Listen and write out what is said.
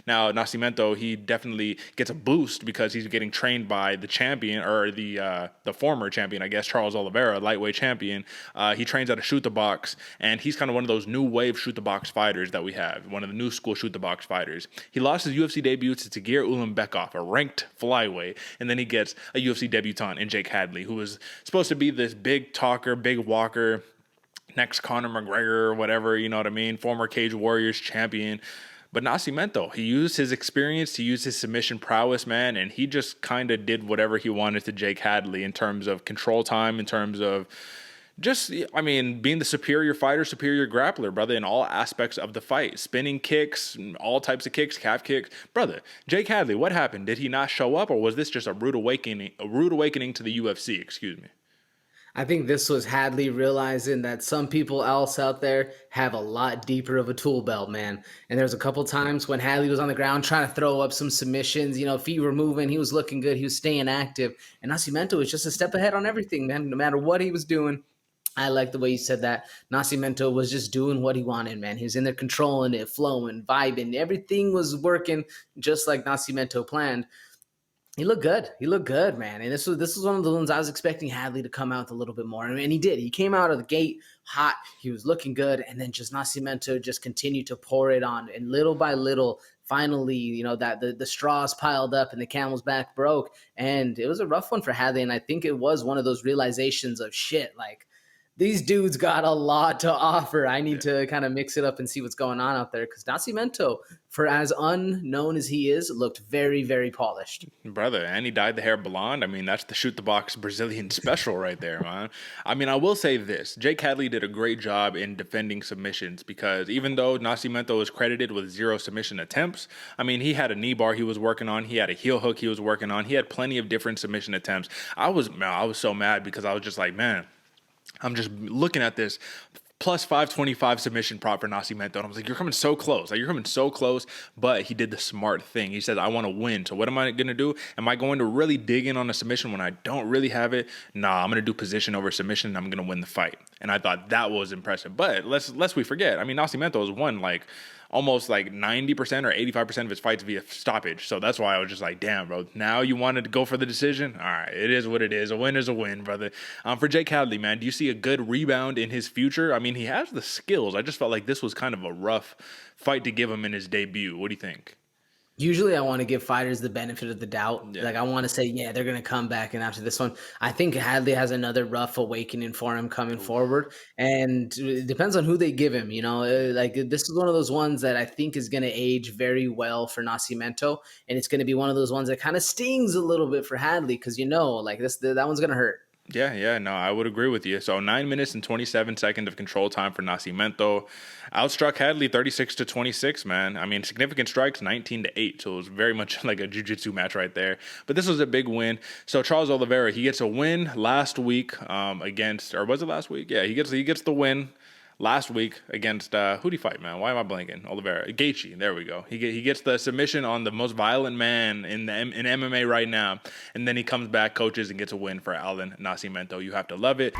Now, Nascimento, he definitely gets a boost because he's getting trained by the champion, or the former champion, I guess, Charles Oliveira, lightweight champion. He trains at a shoot the box, and he's kind of one of those new wave shoot the box fighters that we have, one of the new school shoot the box fighters. He lost his UFC debut to Tagir Ulanbekov, a ranked flyweight, and then he gets a UFC debutant in Jake Hadley, who was supposed to be this big talker, big walker, next Conor McGregor or whatever, you know what I mean, former Cage Warriors champion. But Nascimento, he used his experience, he used his submission prowess, man, and he just kind of did whatever he wanted to Jake Hadley in terms of control time, in terms of just, I mean, being the superior fighter, superior grappler, brother, in all aspects of the fight. Spinning kicks, all types of kicks, calf kicks. Brother, Jake Hadley, what happened? Did he not show up, or was this just a rude awakening to the UFC, excuse me? I think this was Hadley realizing that some people else out there have a lot deeper of a tool belt, man. And there's a couple times when Hadley was on the ground trying to throw up some submissions, feet were moving, he was looking good, he was staying active. And Nascimento was just a step ahead on everything, man, no matter what he was doing. I like the way you said that. Nascimento was just doing what he wanted, man. He was in there controlling it, flowing, vibing. Everything was working just like Nascimento planned. He looked good. He looked good, man. And this was one of the ones I was expecting Hadley to come out with a little bit more. And he did. He came out of the gate hot. He was looking good. And then just Nascimento just continued to pour it on. And little by little, finally, that the straws piled up and the camel's back broke. And it was a rough one for Hadley. And I think it was one of those realizations of shit, like, these dudes got a lot to offer. I need to kind of mix it up and see what's going on out there, because Nascimento, for as unknown as he is, looked very, very polished. Brother, and he dyed the hair blonde. I mean, that's the shoot the box Brazilian special right there, man. I mean, I will say this. Jake Hadley did a great job in defending submissions, because even though Nascimento was credited with 0 submission attempts, I mean, he had a knee bar he was working on. He had a heel hook he was working on. He had plenty of different submission attempts. I was so mad, because I was just like, man, I'm just looking at this plus 525 submission prop for Nascimento. And I was like, you're coming so close. Like, you're coming so close. But he did the smart thing. He said, I want to win. So what am I going to do? Am I going to really dig in on a submission when I don't really have it? Nah, I'm going to do position over submission, and I'm going to win the fight. And I thought that was impressive. But lest we forget, I mean, Nascimento has won like almost like 90% or 85% of his fights via stoppage. So that's why I was just like, damn, bro, now you wanted to go for the decision? All right, it is what it is. A win is a win, brother. For Jake Hadley, man, do you see a good rebound in his future? I mean, he has the skills. I just felt like this was kind of a rough fight to give him in his debut. What do you think? Usually I want to give fighters the benefit of the doubt. Yeah. Like, I want to say, yeah, they're going to come back. And after this one, I think Hadley has another rough awakening for him coming forward. And it depends on who they give him. Like, this is one of those ones that I think is going to age very well for Nascimento. And it's going to be one of those ones that kind of stings a little bit for Hadley, because, like that one's going to hurt. Yeah, no, I would agree with you. So 9 minutes and 27 seconds of control time for Nascimento. Outstruck Hadley 36-26, man. I mean, significant strikes 19-8. So it was very much like a jiu-jitsu match right there. But this was a big win. So Charles Oliveira, he gets a win last week against, or was it last week? Yeah, he gets the win last week against, who'd he fight, man? Why am I blanking? Oliveira. Gaethje. There we go. He gets the submission on the most violent man in MMA right now. And then he comes back, coaches, and gets a win for Allan Nascimento. You have to love it.